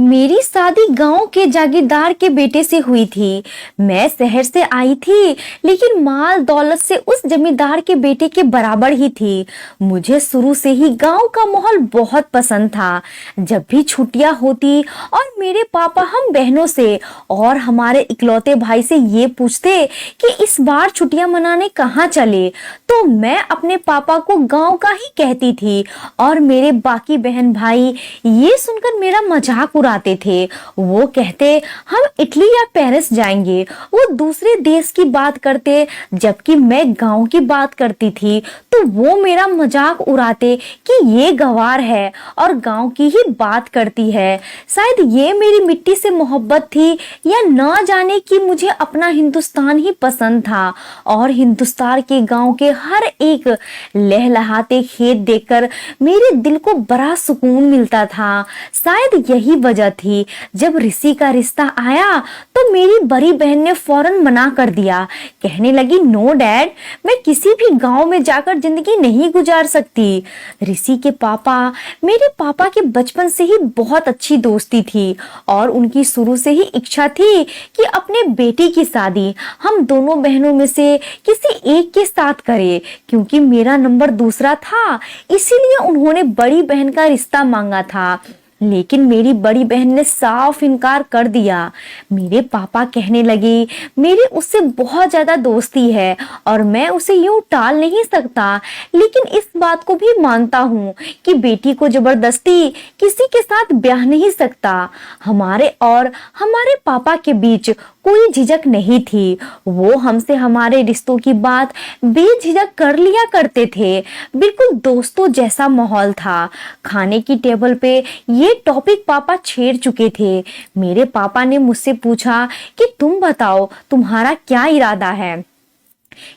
मेरी शादी गांव के जागीरदार के बेटे से हुई थी। मैं शहर से आई थी, लेकिन माल दौलत से उस जमींदार के बेटे के बराबर ही थी। मुझे शुरू से ही गांव का माहौल बहुत पसंद था। जब भी छुट्टियां होती और मेरे पापा हम बहनों से और हमारे इकलौते भाई से ये पूछते कि इस बार छुट्टियां मनाने कहाँ चले, तो मैं अपने पापा को गांव का ही कहती थी और मेरे बाकी बहन भाई ये सुनकर मेरा मजाक उड़ाते थे। वो कहते हम इटली या पेरिस जाएंगे। वो दूसरे देश की बात करते, जबकि मैं गांव की बात करती थी तो वो मेरा मजाक उड़ाते कि ये गंवार है और गांव की ही बात करती है। शायद ये मेरी मिट्टी से मोहब्बत थी या ना जाने कि मुझे अपना हिंदुस्तान ही पसंद था और हिंदुस्तान के गांव के हर एक लहलहाते खेत देखकर मेरे दिल को बड़ा सुकून मिलता था। शायद यही वजह थी, जब ऋषि का रिश्ता आया तो मेरी बड़ी बहन ने फौरन मना कर दिया। कहने लगी, नो डैड, मैं किसी भी गांव में जाकर जिंदगी नहीं गुजार सकती। ऋषि के पापा मेरे पापा के बचपन से ही बहुत अच्छी दोस्ती थी और उनकी शुरू से ही इच्छा थी कि अपने बेटी की शादी हम दोनों बहनों में से किसी एक के साथ करें। क्योंकि मेरा नंबर दूसरा था, इसीलिए उन्होंने बड़ी बहन का रिश्ता मांगा था, लेकिन मेरी बड़ी बहन ने साफ इनकार कर दिया। मेरे पापा कहने लगे, मेरी उससे बहुत ज्यादा दोस्ती है और मैं उसे यूं टाल नहीं सकता, लेकिन इस बात को भी मानता हूँ कि बेटी को जबरदस्ती किसी के साथ ब्याह नहीं सकता। हमारे और हमारे पापा के बीच कोई झिझक नहीं थी। वो हमसे हमारे रिश्तों की बात बेझिझक कर लिया करते थे। बिल्कुल दोस्तों जैसा माहौल था। खाने की टेबल पे ये टॉपिक पापा छेड़ चुके थे। मेरे पापा ने मुझसे पूछा कि तुम बताओ, तुम्हारा क्या इरादा है?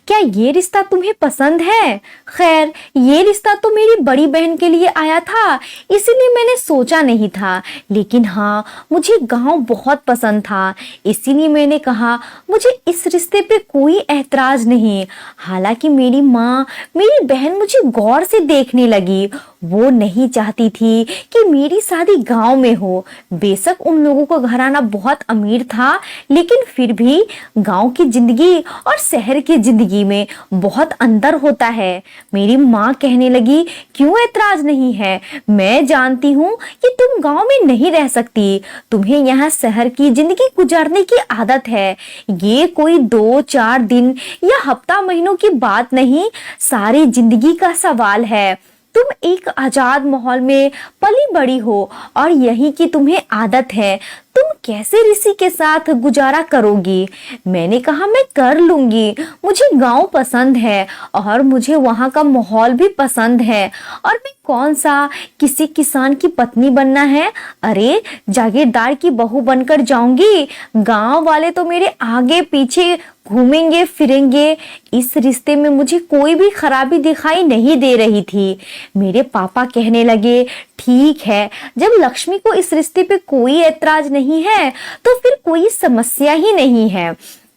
क्या ये रिश्ता तुम्हें पसंद है? खैर, ये रिश्ता तो मेरी बड़ी बहन के लिए आया था, इसीलिए मैंने सोचा नहीं था। लेकिन हाँ, मुझे गांव बहुत पसंद था, इसीलिए मैंने कहा मुझे इस रिश्ते पे कोई ऐतराज नहीं। हालांकि मेरी माँ, मेरी बहन मुझे गौर से देखने लगी। वो नहीं चाहती थी कि मेरी शादी गांव में हो। बेशक उन लोगों का घराना बहुत अमीर था, लेकिन फिर भी गांव की जिंदगी और शहर की जिंदगी में बहुत अंतर होता है। मेरी माँ कहने लगी, क्यों ऐतराज नहीं है? मैं जानती हूँ कि तुम गांव में नहीं रह सकती, तुम्हें यहाँ शहर की जिंदगी गुजारने की आदत है। ये कोई 2-4 दिन या हफ्ता महीनों की बात नहीं, सारी जिंदगी का सवाल है। तुम एक आजाद माहौल में पली बड़ी हो और यही की तुम्हें आदत है। तुम कैसे ऋषि के साथ गुजारा करोगी? मैंने कहा, मैं कर लूंगी। मुझे गांव पसंद है और मुझे वहां का माहौल भी पसंद है। और मैं कौन सा किसी किसान की पत्नी बनना है? अरे, जागीरदार की बहू बनकर जाऊंगी। गांव वाले तो मेरे आगे पीछे घूमेंगे फिरेंगे। इस रिश्ते में मुझे कोई भी खराबी दिखाई नहीं दे रही थी। मेरे पापा कहने लगे, ठीक है, जब लक्ष्मी को इस रिश्ते पे कोई ऐतराज नहीं है तो फिर कोई समस्या ही नहीं है।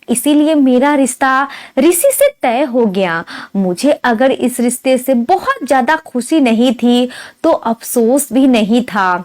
इसीलिए मेरा रिश्ता ऋषि से तय हो गया। मुझे अगर इस रिश्ते से बहुत ज्यादा खुशी नहीं थी तो अफसोस भी नहीं था।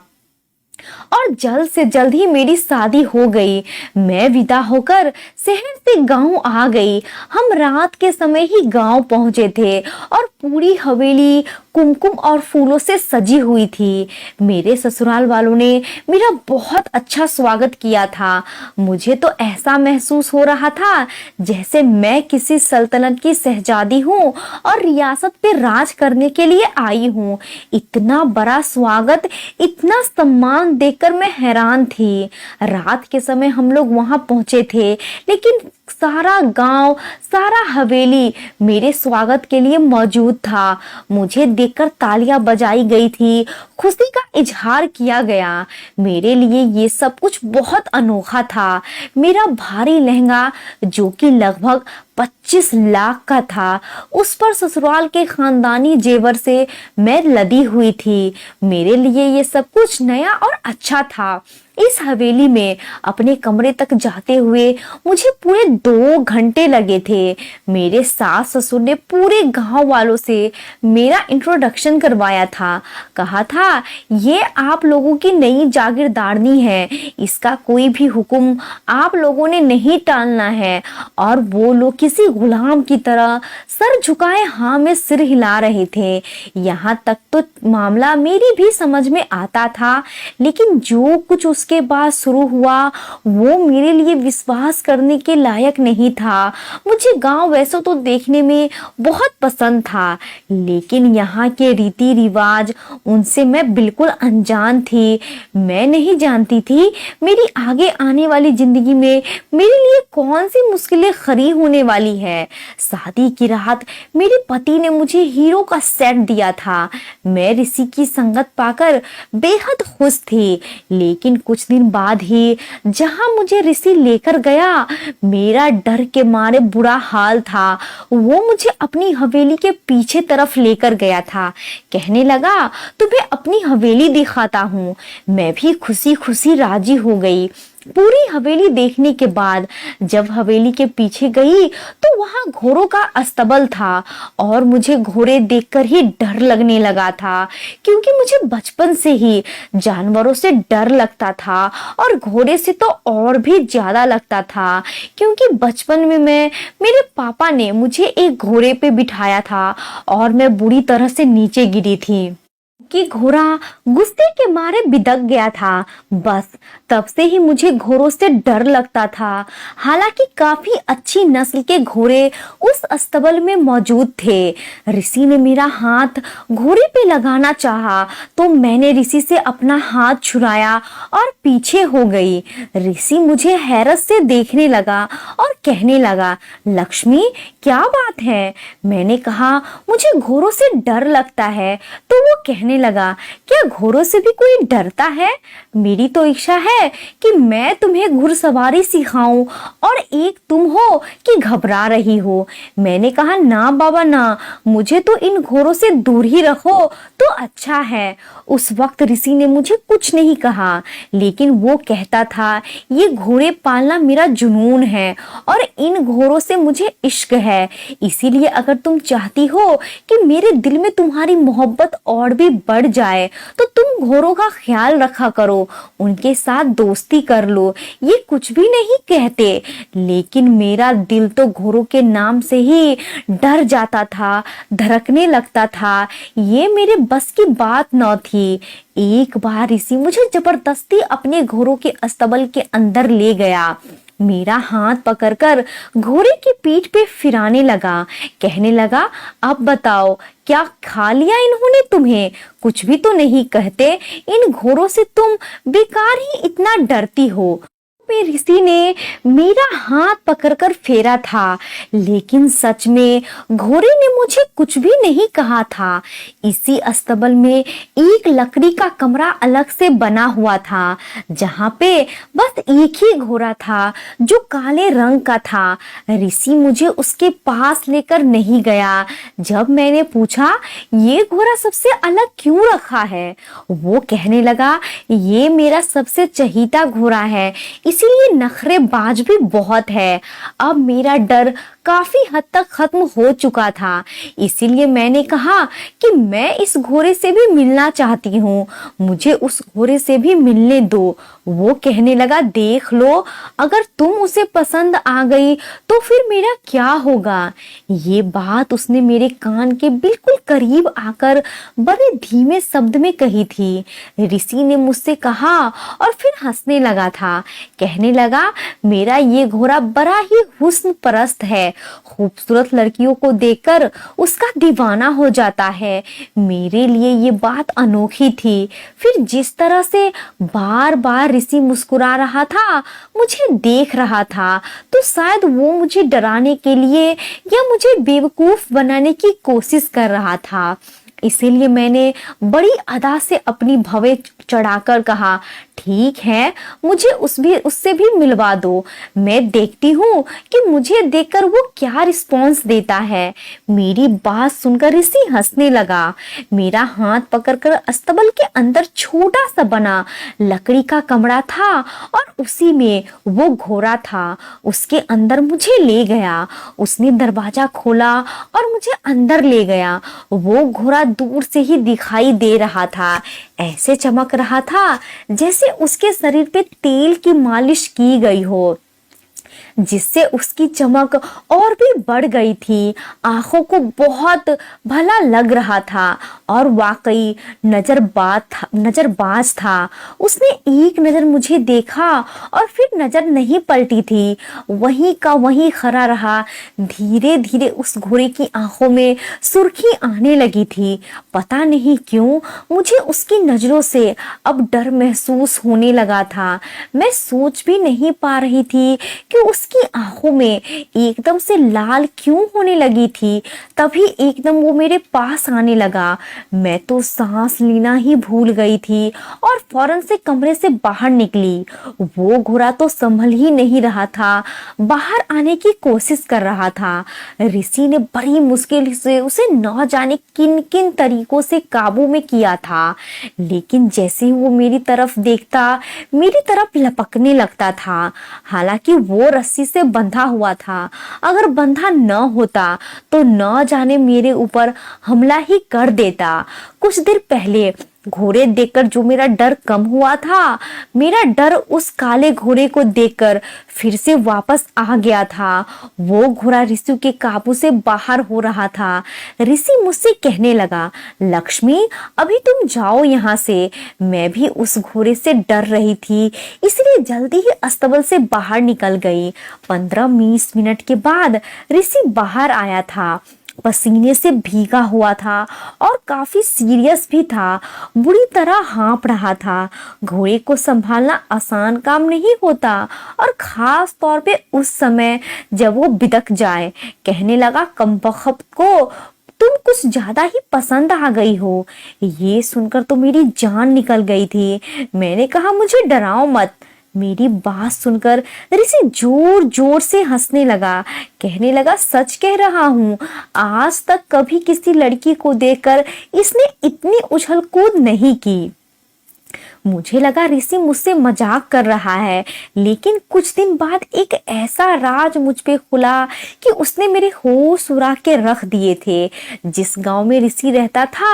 और जल्द से जल्द ही मेरी शादी हो गई। मैं विदा होकर शहर से गांव आ गई। हम रात के समय ही गांव पहुंचे थे और पूरी हवेली कुमकुम और फूलों से सजी हुई थी। मेरे ससुराल वालों ने मेरा बहुत अच्छा स्वागत किया था। मुझे तो ऐसा महसूस हो रहा था जैसे मैं किसी सल्तनत की शहजादी हूँ और रियासत पे राज करने के लिए आई हूँ। इतना बड़ा स्वागत, इतना सम्मान देखकर मैं हैरान थी। रात के समय हम लोग वहां पहुंचे थे, लेकिन सारा गांव, सारा हवेली मेरे स्वागत के लिए मौजूद था। मुझे देखकर तालियां बजाई गई थी, खुशी का इजहार किया गया। मेरे लिए ये सब कुछ बहुत अनोखा था। मेरा भारी लहंगा, जो कि लगभग 25 लाख का था, उस पर ससुराल के खानदानी जेवर से मैं लदी हुई थी। मेरे लिए ये सब कुछ नया और अच्छा था, इस हवेली में अपने कमरे तक जाते हुए मुझे पूरे 2 घंटे लगे थे। मेरे सास ससुर ने पूरे गांव वालों से मेरा इंट्रोडक्शन करवाया था। कहा था ये आप लोगों की नई जागीरदारनी है, इसका कोई भी हुक्म आप लोगों ने नहीं टालना है। और वो लोग किसी गुलाम की तरह सर झुकाए हाँ में सिर हिला रहे थे। यहाँ तक तो मामला मेरी भी समझ में आता था, लेकिन जो कुछ उसके बाद शुरू हुआ वो मेरे लिए विश्वास करने के लायक नहीं था। मुझे गांव वैसे तो देखने में बहुत पसंद था, लेकिन यहाँ के रीति रिवाज उनसे मैं बिल्कुल अनजान थी। मैं नहीं जानती थी मेरी आगे आने वाली जिंदगी में मेरे लिए कौन सी मुश्किलें खड़ी होने वाली है। शादी की रात मेरे पति ने मुझे हीरो का सेट दिया था। मैं ऋषि की संगत पाकर बेहद खुश थी, लेकिन कुछ दिन बाद ही जहां मुझे ऋषि लेकर गया, मेरा डर के मारे बुरा हाल था। वो मुझे अपनी हवेली के पीछे तरफ लेकर गया था। कहने लगा तुम्हें अपनी हवेली दिखाता हूँ। मैं भी खुशी खुशी राजी हो गई। पूरी हवेली देखने के बाद जब हवेली के पीछे गई तो वहां घोड़ों का अस्तबल था और मुझे घोड़े देखकर ही डर लगने लगा था, क्योंकि मुझे बचपन से ही जानवरों से डर लगता था और घोड़े से तो और भी ज्यादा लगता था, क्योंकि बचपन में मेरे पापा ने मुझे एक घोड़े पे बिठाया था और मैं बुरी तरह से नीचे गिरी थी कि घोड़ा गुस्से के मारे बिदक गया था। बस तब से ही मुझे घोड़ों से डर लगता था। हालांकि काफी अच्छी नस्ल के घोड़े उस अस्तबल में मौजूद थे। ऋषि ने मेरा हाथ घोड़े पे लगाना चाहा तो मैंने ऋषि से अपना हाथ छुड़ाया और पीछे हो गई। ऋषि मुझे हैरत से देखने लगा और कहने लगा, लक्ष्मी क्या बात है? मैंने कहा मुझे घोड़ों से डर लगता है। तो वो कहने लगा, क्या घोड़ों से भी कोई डरता है? मेरी तो इच्छा है कि मैं तुम्हें घुड़सवारी सिखाऊं और एक तुम हो कि घबरा रही हो। मैंने कहा ना बाबा ना, मुझे तो इन घोड़ों से दूर ही रखो तो अच्छा है। उस वक्त ऋषि ने मुझे कुछ नहीं कहा, लेकिन वो कहता था ये घोड़े पालना मेरा जुनून है और इन घोड़ों से मुझे इश्क है। इसीलिए अगर तुम चाहती हो कि मेरे दिल में तुम्हारी मोहब्बत और भी बढ़ जाए तो तुम घोड़ों का ख्याल रखा करो, उनके साथ दोस्ती कर लो। ये कुछ भी नहीं कहते, लेकिन मेरा दिल तो घोड़ों के नाम से ही डर जाता था, धड़कने लगता था। ये मेरे बस की बात न थी। एक बार ऋषि मुझे जबरदस्ती अपने घोड़ों के अस्तबल के अंदर ले गया। मेरा हाथ पकड़कर घोड़े की पीठ पे फिराने लगा। कहने लगा, अब बताओ क्या खा लिया इन्होंने तुम्हें? कुछ भी तो नहीं कहते। इन घोड़ों से तुम बेकार ही इतना डरती हो। ऋषि ने मेरा हाथ पकड़कर फेरा था, लेकिन सच में घोड़े ने मुझे कुछ भी नहीं कहा था। इसी अस्तबल में एक लकड़ी का कमरा अलग से बना हुआ था, जहां पे बस एक ही घोड़ा था जो काले रंग का था। ऋषि मुझे उसके पास लेकर नहीं गया। जब मैंने पूछा ये घोड़ा सबसे अलग क्यों रखा है, वो कहने लगा ये मेरा सबसे चहीता घोड़ा है, इसीलिए नखरेबाज भी बहुत है। अब मेरा डर काफी हद तक खत्म हो चुका था, इसीलिए मैंने कहा कि मैं इस घोड़े से भी मिलना चाहती हूँ, मुझे उस घोड़े से भी मिलने दो। वो कहने लगा, देख लो, अगर तुम उसे पसंद आ गई तो फिर मेरा क्या होगा। ये बात उसने मेरे कान के बिल्कुल करीब आकर बड़े धीमे शब्द में कही थी। ऋषि ने मुझसे कहा और फिर हंसने लगा था। कहने लगा, मेरा ये घोड़ा बड़ा ही हुस्न परस्त है, खूबसूरत लड़कियों को देखकर उसका दीवाना हो जाता है। मेरे लिए ये बात अनोखी थी। फिर जिस तरह से बार बार ऋषि मुस्कुरा रहा था, मुझे देख रहा था, तो शायद वो मुझे डराने के लिए या मुझे बेवकूफ बनाने की कोशिश कर रहा था। इसीलिए मैंने बड़ी अदा से अपनी भवें चढ़ाकर कहा, ठीक है, मुझे उससे भी मिलवा दो। मैं देखती हूँ कि मुझे देखकर वो क्या रिस्पॉन्स देता है। मेरी बात सुनकर ऋषि हंसने लगा। मेरा हाथ पकड़कर अस्तबल के अंदर छोटा सा बना लकड़ी का कमरा था और उसी में वो घोड़ा था। उसके अंदर मुझे ले गया। उसने दरवाजा खोला और मुझे अंदर ले गया। वो घोड़ा दूर से ही दिखाई दे रहा था। ऐसे चमक रहा था जैसे उसके शरीर पे तेल की मालिश की गई हो, जिससे उसकी चमक और भी बढ़ गई थी। आंखों को बहुत भला लग रहा था और वाकई नजरबाज था। उसने एक नजर मुझे देखा और फिर नजर नहीं पलटी थी, वहीं का वहीं खड़ा रहा। धीरे धीरे उस घोड़े की आंखों में सुर्खी आने लगी थी। पता नहीं क्यों मुझे उसकी नजरों से अब डर महसूस होने लगा था। मैं सोच भी नहीं पा रही थी कि उसकी आंखों में एकदम से लाल क्यों होने लगी थी। तभी एकदम वो मेरे पास आने लगा। मैं तो सांस लेना ही भूल गई थी और फौरन से कमरे से बाहर निकली। वो घोड़ा तो संभल ही नहीं रहा था, बाहर आने की कोशिश कर रहा था। ऋषि ने बड़ी मुश्किल से उसे न जाने किन किन तरीकों से काबू में किया था, लेकिन जैसे ही वो मेरी तरफ देखता मेरी तरफ लपकने लगता था। हालांकि वो रस्सी से बंधा हुआ था। अगर बंधा न होता तो न जाने मेरे ऊपर हमला ही कर देता। कुछ देर पहले घोड़े देखकर जो मेरा डर कम हुआ था, मेरा डर उस काले घोड़े को देखकर फिर से वापस आ गया था। वो घोड़ा ऋषि के काबू से बाहर हो रहा था। ऋषि मुझसे कहने लगा, लक्ष्मी, अभी तुम जाओ यहाँ से। मैं भी उस घोड़े से डर रही थी, इसलिए जल्दी ही अस्तबल से बाहर निकल गई। 15-20 मिनट के बाद ऋषि बाहर आया था। पसीने से भीगा हुआ था और काफी सीरियस भी था। बुरी तरह हाँफ रहा था। घोड़े को संभालना आसान काम नहीं होता, और खास तौर पे उस समय जब वो बिदक जाए। कहने लगा, कमबख्त को तुम कुछ ज्यादा ही पसंद आ गई हो। ये सुनकर तो मेरी जान निकल गई थी। मैंने कहा, मुझे डराओ मत। मेरी बात सुनकर ऋषि जोर जोर से हंसने लगा। कहने लगा, सच कह रहा हूँ, आज तक कभी किसी लड़की को देखकर इसने इतनी उछल कूद नहीं की। मुझे लगा ऋषि मुझसे मजाक कर रहा है, लेकिन कुछ दिन बाद एक ऐसा राज मुझ पे खुला कि उसने मेरे होश उड़ा के रख दिए थे। जिस गांव में ऋषि रहता था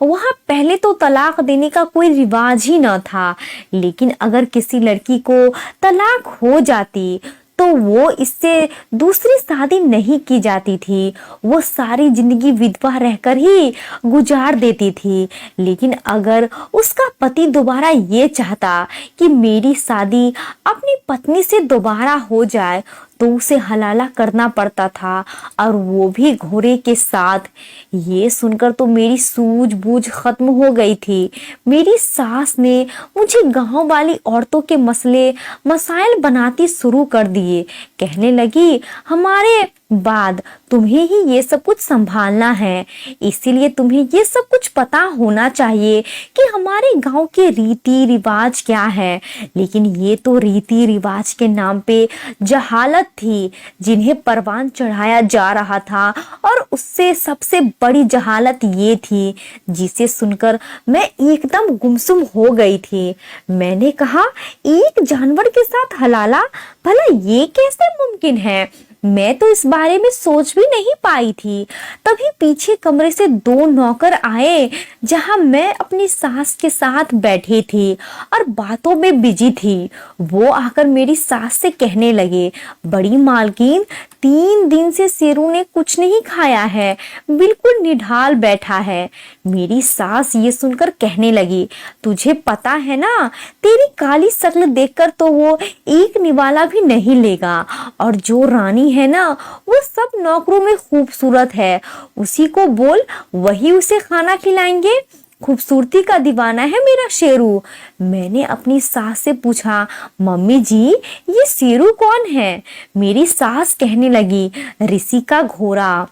वहां पहले तो तलाक देने का कोई रिवाज ही न था, लेकिन अगर किसी लड़की को तलाक हो जाती तो वो इससे दूसरी शादी नहीं की जाती थी। वो सारी जिंदगी विधवा रहकर ही गुजार देती थी। लेकिन अगर उसका पति दोबारा ये चाहता कि मेरी शादी अपनी पत्नी से दोबारा हो जाए तो उसे हलाला करना पड़ता था, और वो भी घोड़े के साथ। ये सुनकर तो मेरी सूझबूझ खत्म हो गई थी। मेरी सास ने मुझे गांव वाली औरतों के मसाइल बनाती शुरू कर दिए। कहने लगी, हमारे बाद तुम्हें ही ये सब कुछ संभालना है, इसीलिए तुम्हें ये सब कुछ पता होना चाहिए कि हमारे गांव के रीति रिवाज क्या है। लेकिन ये तो रीति रिवाज के नाम पे जहालत थी जिन्हें परवान चढ़ाया जा रहा था, और उससे सबसे बड़ी जहालत ये थी जिसे सुनकर मैं एकदम गुमसुम हो गई थी। मैंने कहा, एक जानवर के साथ हलाला, भला ये कैसे मुमकिन है? मैं तो इस बारे में सोच भी नहीं पाई थी। तभी पीछे कमरे से 2 नौकर आए जहां मैं अपनी सास के साथ बैठी थी और बातों में बिजी थी। वो आकर मेरी सास से कहने लगे, बड़ी मालकिन, 3 दिन से शेरू ने कुछ नहीं खाया है, बिल्कुल निढाल बैठा है। मेरी सास ये सुनकर कहने लगी, तुझे पता है ना, तेरी काली शक्ल देखकर तो वो एक निवाला भी नहीं लेगा, और जो रानी है ना वो सब नौकरों में खूबसूरत है, उसी को बोल, वही उसे खाना खिलाएंगे। खूबसूरती का दीवाना है मेरा शेरू। मैंने अपनी सास से पूछा, मम्मी जी, ये शेरू कौन है? मेरी सास कहने लगी, ऋषि का घोड़ा।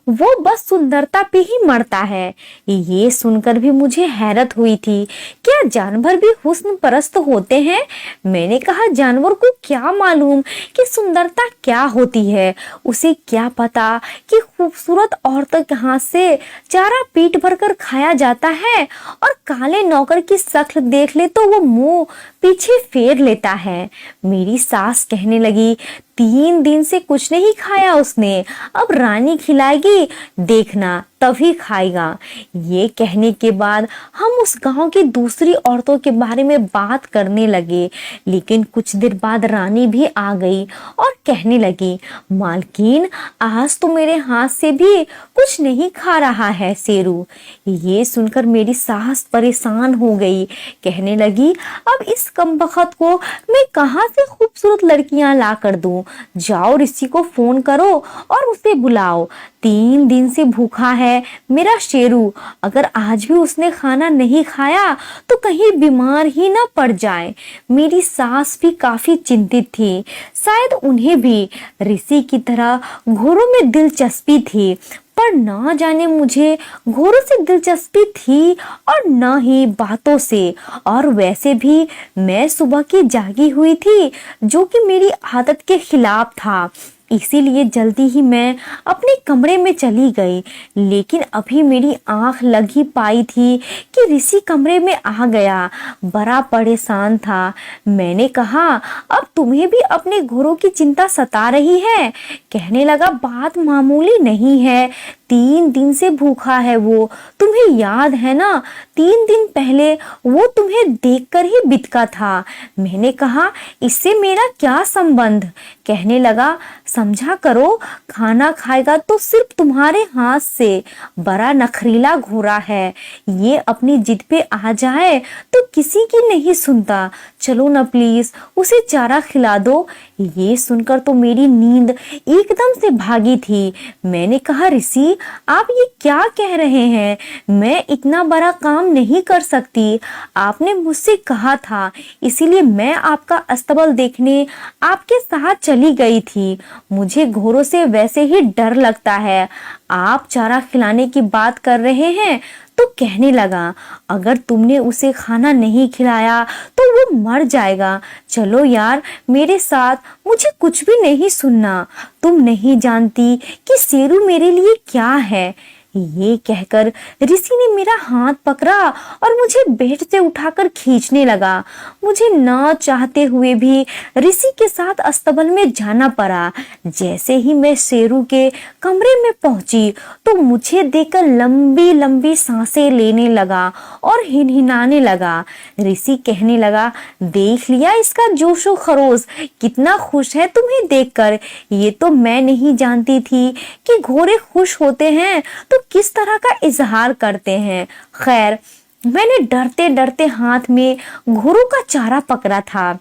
वो बस सुंदरता पे ही मरता है। ये सुनकर भी मुझे हैरत हुई थी। क्या जानवर भी हुस्न परस्त होते हैं? मैंने कहा, जानवर को क्या मालूम कि सुंदरता क्या होती है। उसे क्या पता कि खूबसूरत औरतों के हाथ से चारा पीठ भरकर खाया जाता है और काले नौकर की शक्ल देख ले तो वो मुंह पीछे फेर लेता है। मेरी सास कहने लगी, 3 दिन से कुछ नहीं खाया उसने, अब रानी खिलाएगी, देखना तभी खाएगा। ये कहने के बाद हम उस गांव की दूसरी औरतों के बारे में बात करने लगे। लेकिन कुछ देर बाद रानी भी आ गई और कहने लगी, मालकिन, आज तो मेरे हाथ से भी कुछ नहीं खा रहा है शेरू। ये सुनकर मेरी सास परेशान हो गई। कहने लगी, अब इस कमबख्त को मैं कहाँ से खूबसूरत लड़कियां ला कर दूं? जाओ ऋषि को फोन करो और उसे बुलाओ। 3 दिन से भूखा है मेरा शेरू। अगर आज भी उसने खाना नहीं खाया तो कहीं बीमार ही ना पड़ जाए। मेरी सास भी काफी चिंतित थी। शायद उन्हें भी ऋषि की तरह घोड़ों में दिलचस्पी थी, पर ना जाने मुझे घोड़ों से दिलचस्पी थी और न ही बातों से। और वैसे भी मैं सुबह की जागी हुई थी, जो कि मेरी आदत के खिलाफ था। इसीलिए जल्दी ही मैं अपने कमरे में चली गई। लेकिन अभी मेरी आंख लग ही पाई थी कि ऋषि कमरे में आ गया। बड़ा परेशान था। मैंने कहा, अब तुम्हें भी अपने घोड़ों की चिंता सता रही है? कहने लगा, बात मामूली नहीं है। 3 दिन से भूखा है वो, तुम्हें याद है ना? 3 दिन पहले वो तुम्हें देखकर ही बितका था। मैंने कहा, इससे मेरा क्या संबंध? कहने लगा, समझा करो, खाना खाएगा तो सिर्फ तुम्हारे हाथ से। बड़ा नखरीला घोड़ा है, ये अपनी जिद पे आ जाए तो किसी की नहीं सुनता। चलो ना प्लीज, उसे चारा खिला दो। ये सुनकर तो मेरी नींद एकदम से भागी थी। मैंने कहा, ऋषि, आप ये क्या कह रहे हैं? मैं इतना बड़ा काम नहीं कर सकती। आपने मुझसे कहा था, इसीलिए मैं आपका अस्तबल देखने आपके साथ चली गई थी। मुझे घोड़ों से वैसे ही डर लगता है। आप चारा खिलाने की बात कर रहे हैं? तो कहने लगा, अगर तुमने उसे खाना नहीं खिलाया तो वो मर जाएगा। चलो यार मेरे साथ, मुझे कुछ भी नहीं सुनना। तुम नहीं जानती कि शेरू मेरे लिए क्या है। ये कहकर ऋषि ने मेरा हाथ पकड़ा और मुझे बेड से उठाकर खींचने लगा। मुझे न चाहते हुए भी ऋषि के साथ अस्तबल में जाना पड़ा। जैसे ही मैं शेरू के कमरे में पहुंची तो मुझे देखकर लंबी लंबी सांसें लेने लगा और हिनहिनाने लगा। ऋषि कहने लगा, देख लिया इसका जोशो खरोश, कितना खुश है तुम्हें देखकर। ये तो मैं नहीं जानती थी कि घोड़े खुश होते हैं तो किस तरह का इजहार करते हैं। खैर, मैंने डरते डरते हाथ में घोड़ों का चारा पकड़ा था।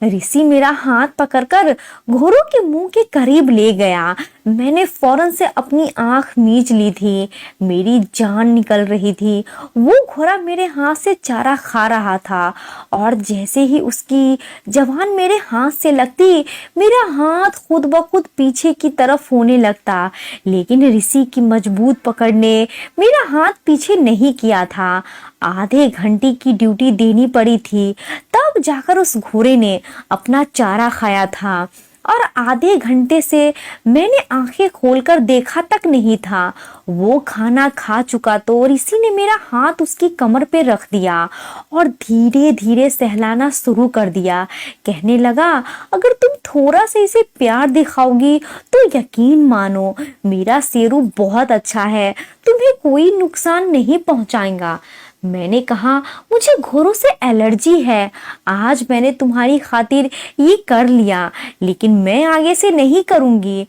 ऋषि मेरा हाथ पकड़कर घोड़ों के मुंह के करीब ले गया। मैंने फौरन से अपनी आंख मीच ली थी। मेरी जान निकल रही थी। वो घोड़ा मेरे हाथ से चारा खा रहा था और जैसे ही उसकी जबान मेरे हाथ से लगती, मेरा हाथ खुद ब खुद पीछे की तरफ होने लगता। लेकिन ऋषि की मजबूत पकड़ ने मेरा हाथ पीछे नहीं किया था। आधे घंटे की ड्यूटी देनी पड़ी थी, तब जाकर उस घोड़े ने अपना चारा खाया था। और आधे घंटे से मैंने आंखें खोलकर देखा तक नहीं था। वो खाना खा चुका तो ऋषि ने मेरा हाथ उसकी कमर पे रख दिया और धीरे धीरे सहलाना शुरू कर दिया। कहने लगा, अगर तुम थोड़ा सा इसे प्यार दिखाओगी तो यकीन मानो, मेरा शेरू बहुत अच्छा है, तुम्हें कोई नुकसान नहीं पहुंचाएगा। मैंने कहा, मुझे घोड़ों से एलर्जी है। आज मैंने तुम्हारी खातिर ये कर लिया, लेकिन मैं आगे से नहीं करूंगी,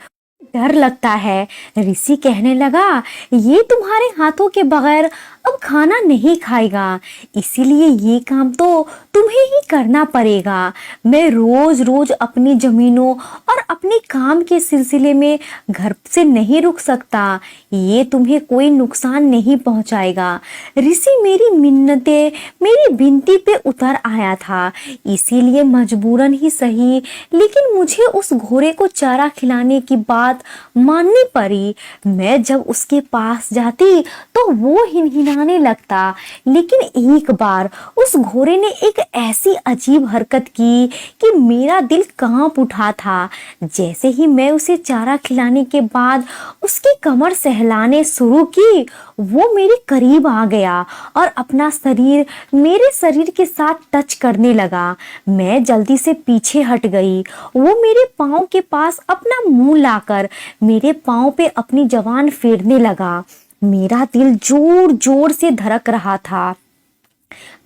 डर लगता है। ऋषि कहने लगा, ये तुम्हारे हाथों के बगैर अब खाना नहीं खाएगा, इसीलिए ये काम तो तुम्हें ही करना पड़ेगा। मैं रोज रोज अपनी जमीनों और अपने काम के सिलसिले में घर से नहीं रुक सकता। ये तुम्हें कोई नुकसान नहीं पहुंचाएगा। ऋषि मेरी मिन्नतें, मेरी विनती पे उतर आया था, इसीलिए मजबूरन ही सही, लेकिन मुझे उस घोड़े को चारा खिलाने की बात माननी पड़ी। मैं जब उसके पास जाती तो वो हिनहिनाने लगता, लेकिन एक बार उस घोड़े ने एक ऐसी अजीब हरकत की कि मेरा दिल कांप उठा था। जैसे ही मैं उसे चारा खिलाने के बाद उसकी कमर सहलाने शुरू की, वो मेरे करीब आ गया और अपना शरीर मेरे शरीर के साथ टच करने लगा। मैं जल्दी से पीछे हट गई। वो मेरे पाँव के पास अपना मुंह लाकर मेरे पाँव पे अपनी जबान फेरने लगा। मेरा दिल जोर जोर से धड़क रहा था।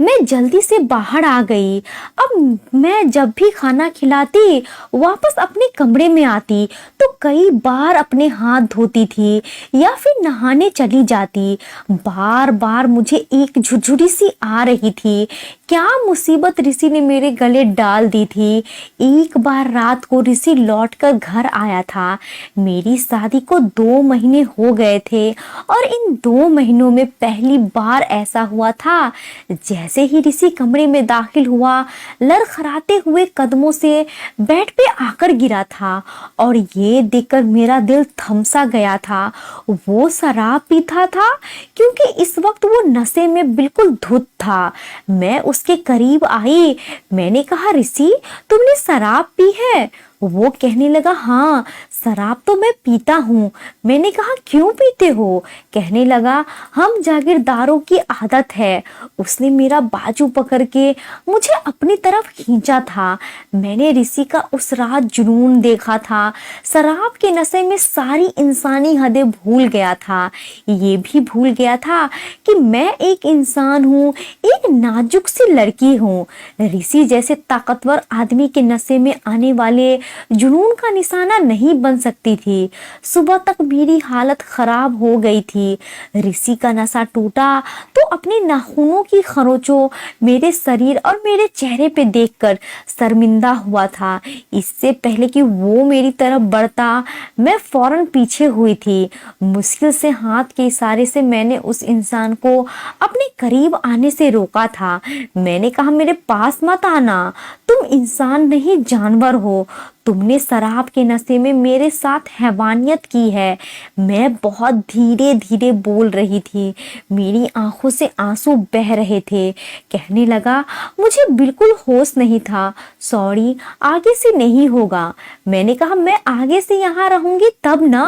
मैं जल्दी से बाहर आ गई। अब मैं जब भी खाना खिलाती, वापस अपने कमरे में आती तो कई बार अपने हाथ धोती थी या फिर नहाने चली जाती। बार बार मुझे एक झुरझुरी सी आ रही थी। क्या मुसीबत ऋषि ने मेरे गले डाल दी थी। एक बार रात को ऋषि लौटकर घर आया था। मेरी शादी को 2 महीने हो गए थे और इन 2 महीनों में पहली बार ऐसा हुआ था। जैसे ही ऋषि कमरे में दाखिल हुआ, लड़खड़ाते हुए कदमों से बेड पे आकर गिरा था और ये देखकर मेरा दिल थमसा गया था। वो शराब पीता था, क्योंकि इस वक्त वो नशे में बिल्कुल धुत था। मैं उसके करीब आई। मैंने कहा, ऋषि तुमने शराब पी है? वो कहने लगा, हाँ शराब तो मैं पीता हूँ। मैंने कहा, क्यों पीते हो? कहने लगा, हम जागीरदारों की आदत है। उसने मेरा बाजू पकड़ के मुझे अपनी तरफ खींचा था। मैंने ऋषि का उस रात जुनून देखा था। शराब के नशे में सारी इंसानी हदें भूल गया था। ये भी भूल गया था कि मैं एक इंसान हूँ, एक नाजुक सी लड़की हूँ। ऋषि जैसे ताकतवर आदमी के नशे में आने वाले जुनून का निशाना नहीं बन सकती थी। सुबह तक मेरी हालत खराब हो गई थी। ऋषि का नशा टूटा तो अपने नाखूनों की खरोंचों मेरे शरीर और मेरे चेहरे पे देखकर शर्मिंदा हुआ था। इससे पहले कि वो मेरी तरफ बढ़ता, मैं फौरन पीछे हुई थी। मुश्किल से हाथ के इशारे से मैंने उस इंसान को अपने करीब आने से रोका था। मैंने कहा, मेरे पास मत आना, तुम इंसान नहीं जानवर हो। तुमने शराब के नशे में मेरे साथ हैवानियत की है। मैं बहुत धीरे धीरे बोल रही थी। मेरी आंखों से आंसू बह रहे थे। कहने लगा, मुझे बिल्कुल होश नहीं था। सॉरी, आगे से नहीं होगा। मैंने कहा, मैं आगे से यहाँ रहूंगी तब ना।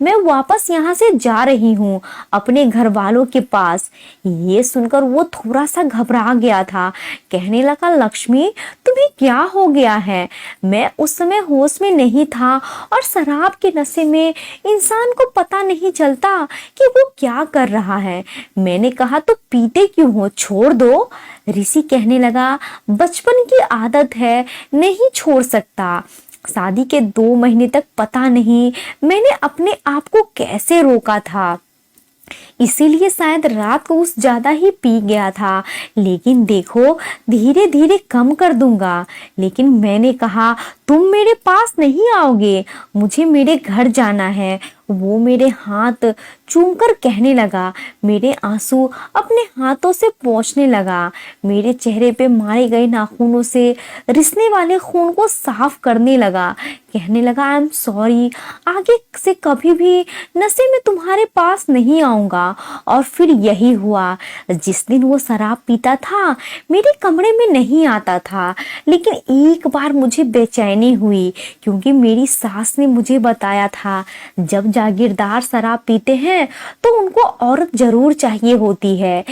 मैं वापस यहाँ से जा रही हूँ अपने घर वालों के पास। ये सुनकर वो थोड़ा सा घबरा गया था। कहने लगा, लक्ष्मी तुम्हें क्या हो गया है? मैं उस समय होश में नहीं था और शराब के नशे में इंसान को पता नहीं चलता कि वो क्या कर रहा है। मैंने कहा, तो पीते क्यों हो? छोड़ दो। ऋषि कहने लगा, बचपन की आदत है, नहीं छोड़ सकता। शादी के 2 महीने तक पता नहीं मैंने अपने आप को कैसे रोका था। इसीलिए शायद रात को उस ज्यादा ही पी गया था। लेकिन देखो, धीरे धीरे कम कर दूंगा। लेकिन मैंने कहा, तुम मेरे पास नहीं आओगे, मुझे मेरे घर जाना है। वो मेरे हाथ चूमकर कहने लगा। मेरे आंसू अपने हाथों से पोंछने लगा। मेरे चेहरे पे मारे गए नाखूनों से रिसने वाले खून को साफ करने लगा। कहने लगा, आई एम सॉरी, आगे से कभी भी नशे में तुम्हारे पास नहीं आऊंगा। और फिर यही हुआ। जिस दिन वो शराब पीता था, मेरे कमरे में नहीं आता था। लेकिन एक बार मुझे बेचैनी हुई, क्योंकि मेरी सास ने मुझे बताया था, जब जागीरदार शराब पीते हैं तो उनको औरत जरूर चाहिए होती है।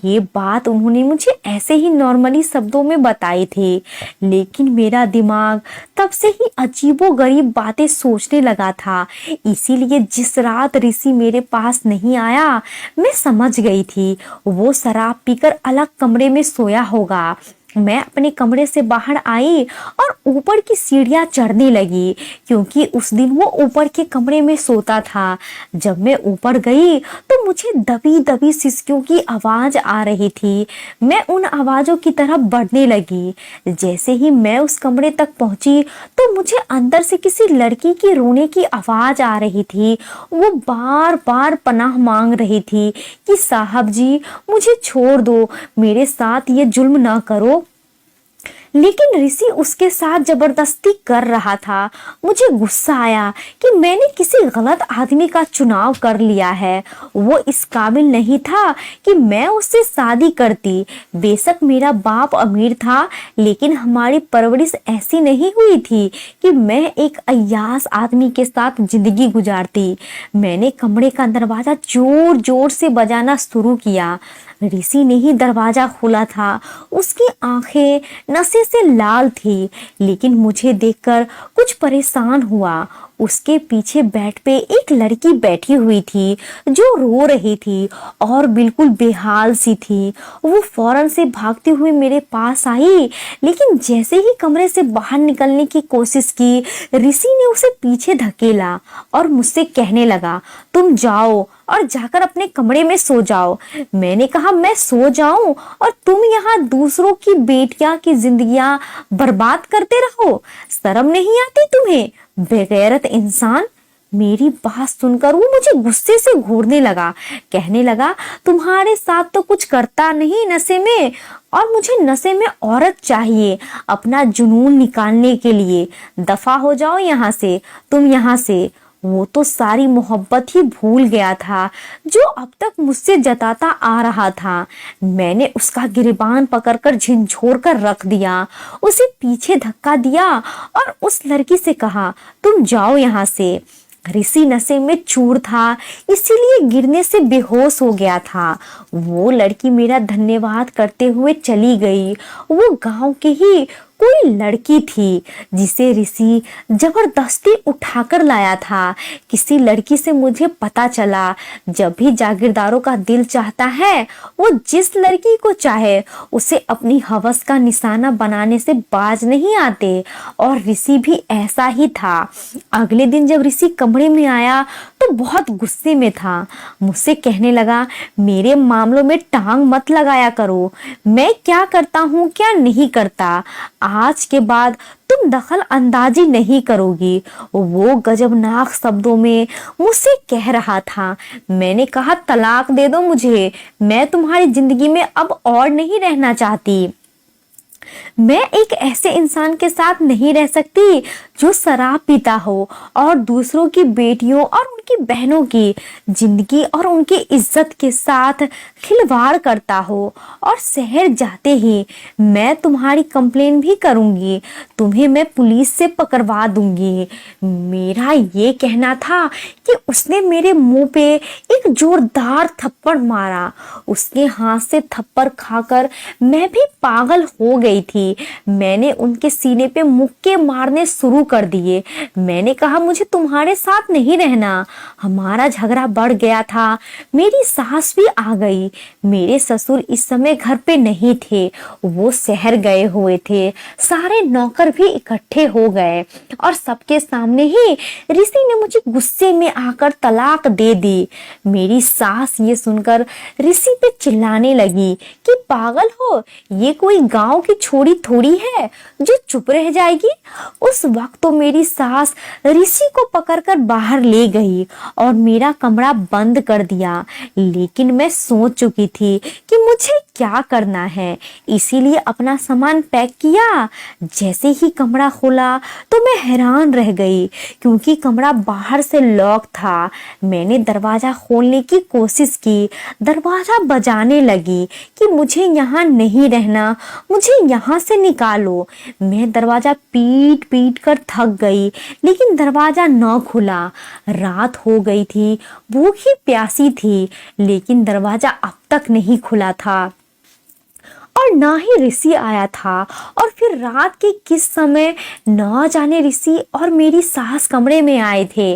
ये बात उन्होंने मुझे ऐसे ही नॉर्मली शब्दों में बताई थी। लेकिन मेरा दिमाग तब से ही अजीबोगरीब बातें सोचने लगा था। इसीलिए जिस रात ऋषि मेरे पास नहीं आया, मैं समझ गई थी वो शराब पीकर अलग कमरे में सोया होगा। मैं अपने कमरे से बाहर आई और ऊपर की सीढ़ियां चढ़ने लगी, क्योंकि उस दिन वो ऊपर के कमरे में सोता था। जब मैं ऊपर गई तो मुझे दबी दबी सिसकियों की आवाज आ रही थी। मैं उन आवाजों की तरफ बढ़ने लगी। जैसे ही मैं उस कमरे तक पहुंची तो मुझे अंदर से किसी लड़की की रोने की आवाज आ रही थी। वो बार बार पनाह मांग रही थी कि साहब जी, मुझे छोड़ दो, मेरे साथ ये जुल्म ना करो। लेकिन ऋषि उसके साथ जबरदस्ती कर रहा था। मुझे गुस्सा आया कि मैंने किसी गलत आदमी का चुनाव कर लिया है। वो इस काबिल नहीं था कि मैं उससे शादी करती। बेशक मेरा बाप अमीर था, लेकिन हमारी परवरिश ऐसी नहीं हुई थी कि मैं एक अय्याश आदमी के साथ जिंदगी गुजारती। मैंने कमरे का दरवाजा जोर जोर से बजाना शुरू किया। ऋषि ने ही दरवाजा खोला था। उसकी आंखें नशे से लाल थी, लेकिन मुझे देखकर कुछ परेशान हुआ। उसके पीछे बेड पे एक लड़की बैठी हुई थी जो रो रही थी और बिल्कुल बेहाल सी थी। वो फौरन से भागती हुई मेरे पास आई, लेकिन जैसे ही कमरे से बाहर निकलने की कोशिश की, ऋषि ने उसे पीछे धकेला और मुझसे कहने लगा, तुम जाओ और जाकर अपने कमरे में सो जाओ। मैंने कहा, मैं सो जाऊं और तुम यहाँ दूसरों की बेटियां की जिंदगियां बर्बाद करते रहो? शर्म नहीं आती तुम्हें, बेगैरत इंसान? मेरी बात सुनकर वो मुझे गुस्से से घूरने लगा। कहने लगा, तुम्हारे साथ तो कुछ करता नहीं नशे में, और मुझे नशे में औरत चाहिए अपना जुनून निकालने के लिए। दफा हो जाओ यहाँ से, तुम यहाँ से। वो तो सारी मोहब्बत ही भूल गया था जो अब तक मुझसे जताता आ रहा था। मैंने उसका गिरबान पकड़कर झिंझोर कर रख दिया, उसे पीछे धक्का दिया और उस लड़की से कहा, तुम जाओ यहाँ से। ऋषि नशे में चूर था, इसीलिए गिरने से बेहोश हो गया था। वो लड़की मेरा धन्यवाद करते हुए चली गई। वो गांव के ही कोई लड़की थी जिसे ऋषि जबरदस्ती उठाकर लाया था। किसी लड़की से मुझे पता चला, जब भी जागीरदारों का दिल चाहता है, वो जिस लड़की को चाहे उसे अपनी हवस का निशाना बनाने से बाज नहीं आते। और ऋषि भी ऐसा ही था। अगले दिन जब ऋषि कमरे में आया तो बहुत गुस्से में था। मुझसे कहने लगा, मेरे मामलों में टांग मत लगाया करो। मैं क्या करता हूँ क्या नहीं करता, आज के बाद तुम दखल अंदाजी नहीं करोगी। वो गजबनाक शब्दों में मुझसे कह रहा था। मैंने कहा, तलाक दे दो मुझे, मैं तुम्हारी जिंदगी में अब और नहीं रहना चाहती। मैं एक ऐसे इंसान के साथ नहीं रह सकती जो शराब पीता हो और दूसरों की बेटियों और उनकी बहनों की जिंदगी और उनकी इज्जत के साथ खिलवाड़ करता हो। और शहर जाते ही मैं तुम्हारी कंप्लेन भी करूंगी, तुम्हें मैं पुलिस से पकड़वा दूंगी। मेरा ये कहना था कि उसने मेरे मुंह पे एक जोरदार थप्पड़ मारा। उसके हाथ से थप्पड़ खाकर मैं भी पागल हो गई थी। मैंने उनके सीने पे मुक्के मारने शुरू कर दिए। मैंने कहा, मुझे तुम्हारे साथ नहीं रहना। हमारा झगड़ा बढ़ गया था। मेरी सास भी आ गई। मेरे ससुर इस समय घर पे नहीं थे, वो शहर गए हुए थे। सारे नौकर भी इकट्ठे हो गए और सबके सामने ही ऋषि ने मुझे गुस्से में आकर तलाक दे दी। मेरी सास ये सुनकर ऋषि पे चिल्लाने लगी कि पागल हो, ये कोई गांव की छोरी थोड़ी है जो चुप रह जाएगी। उस वक्त तो मेरी सास ऋषि को पकड़कर बाहर ले गई और मेरा कमरा बंद कर दिया। लेकिन मैं सोच चुकी थी कि मुझे क्या करना है, इसीलिए अपना सामान पैक किया। जैसे ही कमरा खोला तो मैं हैरान रह गई, क्योंकि कमरा बाहर से लॉक था। मैंने दरवाजा खोलने की कोशिश की, दरवाजा बजाने लगी कि मुझे यहाँ नहीं रहना, मुझे यहाँ से निकालो। मैं दरवाजा पीट पीट कर थक गई, लेकिन दरवाजा न खुला। रात हो गई थी, भूखी प्यासी थी, लेकिन दरवाजा अब तक नहीं खुला था। और ना ही ऋषि आया था। और फिर रात के किस समय न जाने ऋषि और मेरी सास कमरे में आए थे।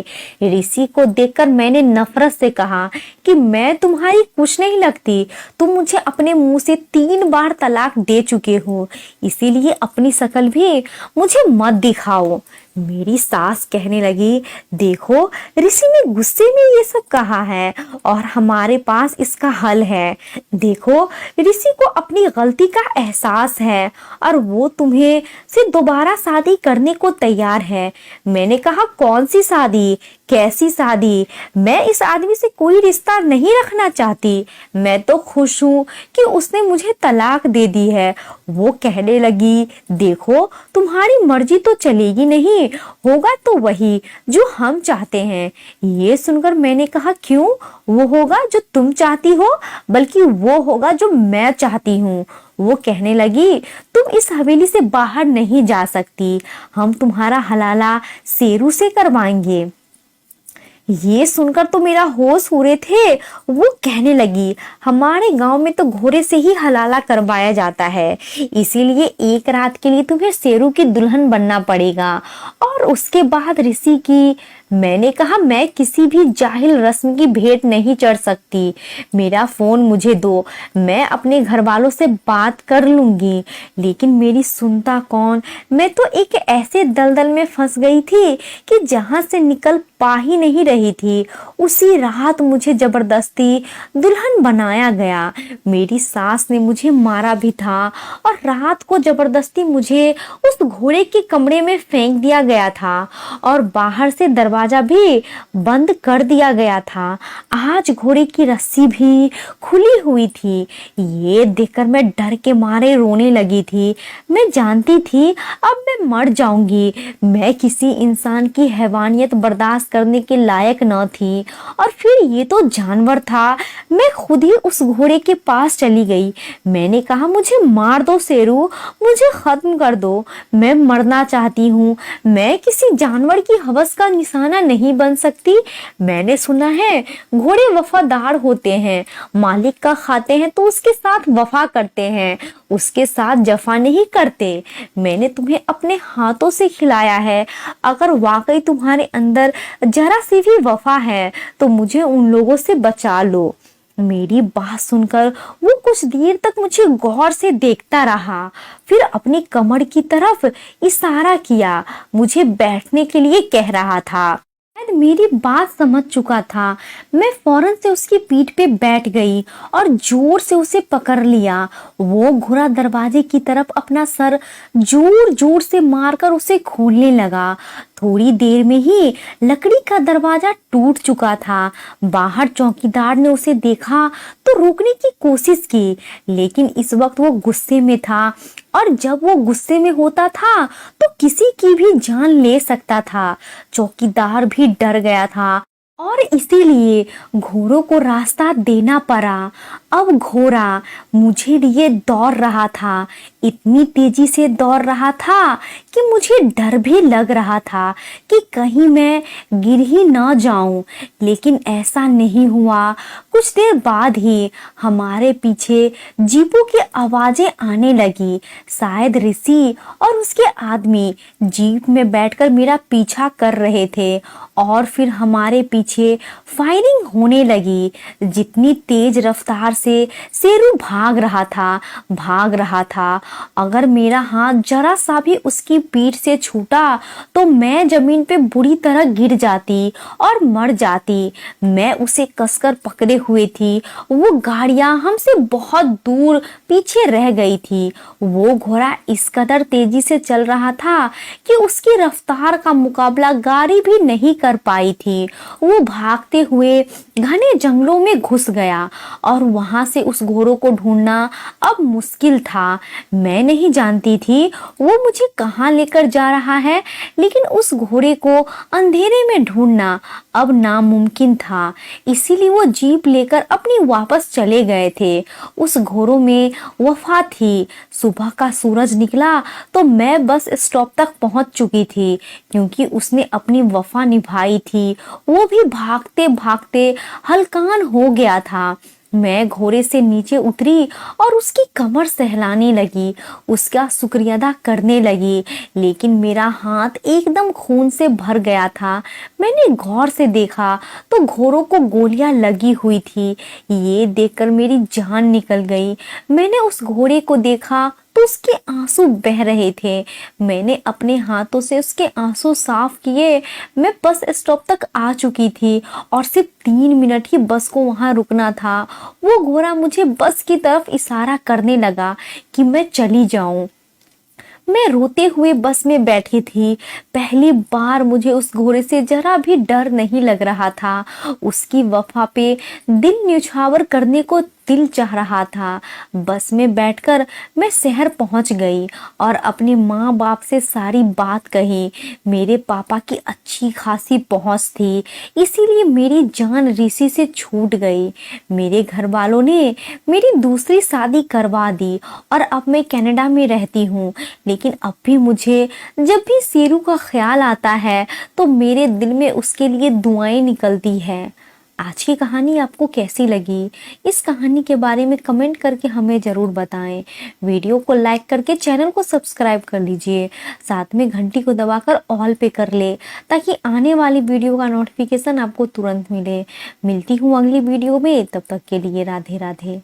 ऋषि को देखकर मैंने नफरत से कहा कि मैं तुम्हारी कुछ नहीं लगती, तुम मुझे अपने मुंह से 3 बार तलाक दे चुके हो, इसीलिए अपनी शक्ल भी मुझे मत दिखाओ। मेरी सास कहने लगी, देखो ऋषि ने गुस्से में ये सब कहा है और हमारे पास इसका हल है। देखो ऋषि को अपनी गलती का एहसास है और वो तुम्हें से दोबारा शादी करने को तैयार है। मैंने कहा, कौन सी शादी, कैसी शादी? मैं इस आदमी से कोई रिश्ता नहीं रखना चाहती। मैं तो खुश हूँ कि उसने मुझे तलाक दे दी है। वो कहने लगी, देखो तुम्हारी मर्जी तो चलेगी नहीं, होगा तो वही जो हम चाहते हैं। ये सुनकर मैंने कहा, क्यों? वो होगा जो तुम चाहती हो, बल्कि वो होगा जो मैं चाहती हूँ। वो कहने लगी, तुम इस हवेली से बाहर नहीं जा सकती, हम तुम्हारा हलाला शेरू से करवाएंगे। ये सुनकर तो मेरा होश उड़े थे। वो कहने लगी, हमारे गांव में तो घोड़े से ही हलाला करवाया जाता है, इसीलिए एक रात के लिए तुम्हें शेरू की दुल्हन बनना पड़ेगा और उसके बाद ऋषि की। मैंने कहा, मैं किसी भी जाहिल रस्म की भेंट नहीं चढ़ सकती। मेरा फोन मुझे दो, मैं अपने घर वालों से बात कर लूंगी। लेकिन मेरी सुनता कौन? मैं तो एक ऐसे दलदल में फंस गई थी कि जहां से निकल पा ही नहीं रही थी। उसी रात मुझे जबरदस्ती दुल्हन बनाया गया। मेरी सास ने मुझे मारा भी था और रात को जबरदस्ती मुझे उस घोड़े के कमरे में फेंक दिया गया था और बाहर से दरवाजा भी बंद कर दिया गया था। आज घोड़े की रस्सी भी खुली हुई थी। ये देखकर मैं डर के मारे रोने लगी थी। मैं जानती थी अब मैं मर जाऊंगी। मैं किसी इंसान की हैवानियत बर्दाश्त करने के लायक न थी। और फिर ये तो जानवर था। मैं खुद ही उस घोड़े के पास चली गई। मैंने कहा, मुझे मार दो शेरू, मुझे खत्म कर दो, मैं मरना चाहती हूँ। मैं किसी जानवर की हवस का निशाना नहीं बन सकती। मैंने सुना है घोड़े वफादार होते हैं, मालिक का खाते हैं तो उसके साथ वफा करते हैं, उसके साथ जफा नहीं करते। मैंने तुम्हें अपने हाथों से खिलाया है। अगर वाकई तुम्हारे अंदर जरा सी भी वफा है तो मुझे उन लोगों से बचा लो। मेरी बात सुनकर वो कुछ देर तक मुझे गौर से देखता रहा, फिर अपनी कमर की तरफ इशारा किया। मुझे बैठने के लिए कह रहा था। शायद मेरी बात समझ चुका था। मैं फौरन से उसकी पीठ पे बैठ गई और जोर से उसे पकड़ लिया। वो घोड़ा दरवाजे की तरफ अपना सर जोर जोर से मारकर उसे खोलने लगा। थोड़ी देर में ही लकड़ी का दरवाजा टूट चुका था। बाहर चौकीदार ने उसे देखा तो रोकने की कोशिश की, लेकिन इस वक्त वो गुस्से में था और जब वो गुस्से में होता था तो किसी की भी जान ले सकता था। चौकीदार भी डर गया था और इसीलिए घोड़ों को रास्ता देना पड़ा। अब घोड़ा मुझे लिए दौड़ रहा था, इतनी तेजी से दौड़ रहा था कि मुझे डर भी लग रहा था कि कहीं मैं गिर ही न जाऊं। लेकिन ऐसा नहीं हुआ। कुछ देर बाद ही हमारे पीछे जीपों की आवाजें आने लगी। शायद ऋषि और उसके आदमी जीप में बैठकर मेरा पीछा कर रहे थे और फिर हमारे पीछे फायरिंग होने लगी। जितनी तेज रफ्तार से शेरू भाग रहा था, अगर मेरा हाथ जरा सा भी उसकी पीठ से छूटा तो मैं जमीन पे बुरी तरह गिर जाती और मर जाती। मैं उसे कसकर पकड़े हुए थी। वो गाड़ियां हमसे बहुत दूर पीछे रह गई थी। वो घोड़ा इस कदर तेजी से चल रहा था कि उसकी रफ्तार का मुकाबला गाड़ी भी नहीं कर पाई थी। वो भागते हुए घने जंगलों में घुस गया और वहां से उस घोड़े को ढूंढना अब मुश्किल था। मैं नहीं जानती थी वो मुझे कहाँ लेकर जा रहा है, लेकिन उस घोड़े को अंधेरे में ढूंढना अब नामुमकिन था। इसीलिए वो जीप लेकर अपनी वापस चले गए थे। उस घोड़ों में वफा थी। सुबह का सूरज निकला तो मैं बस स्टॉप तक पहुंच चुकी थी, क्योंकि उसने अपनी वफा निभाई थी। वो भी भागते भागते हलकान हो गया था। मैं घोड़े से नीचे उतरी और उसकी कमर सहलाने लगी, उसका शुक्रिया अदा करने लगी, लेकिन मेरा हाथ एकदम खून से भर गया था। मैंने गौर से देखा तो घोड़ों को गोलियां लगी हुई थी। ये देखकर मेरी जान निकल गई। मैंने उस घोड़े को देखा तो उसके आंसू बह रहे थे। मैंने अपने हाथों से उसके आंसू साफ किए। मैं बस स्टॉप तक आ चुकी थी और सिर्फ 3 मिनट ही बस को वहां रुकना था। वो घोड़ा मुझे बस की तरफ इशारा करने लगा कि मैं चली जाऊं। मैं रोते हुए बस में बैठी थी। पहली बार मुझे उस घोड़े से जरा भी डर नहीं लग रहा था। उसकी वफा पे दिल न्यौछावर करने को दिल चाह रहा था। बस में बैठकर मैं शहर पहुंच गई और अपने माँ बाप से सारी बात कही। मेरे पापा की अच्छी खासी पहुंच थी, इसीलिए मेरी जान ऋषि से छूट गई। मेरे घर वालों ने मेरी दूसरी शादी करवा दी और अब मैं कनाडा में रहती हूँ। लेकिन अब भी मुझे जब भी शेरू का ख्याल आता है तो मेरे दिल में उसके लिए दुआएं निकलती है। आज की कहानी आपको कैसी लगी? इस कहानी के बारे में कमेंट करके हमें ज़रूर बताएं। वीडियो को लाइक करके चैनल को सब्सक्राइब कर लीजिए। साथ में घंटी को दबाकर ऑल पे कर ले ताकि आने वाली वीडियो का नोटिफिकेशन आपको तुरंत मिले। मिलती हूँ अगली वीडियो में, तब तक के लिए राधे राधे।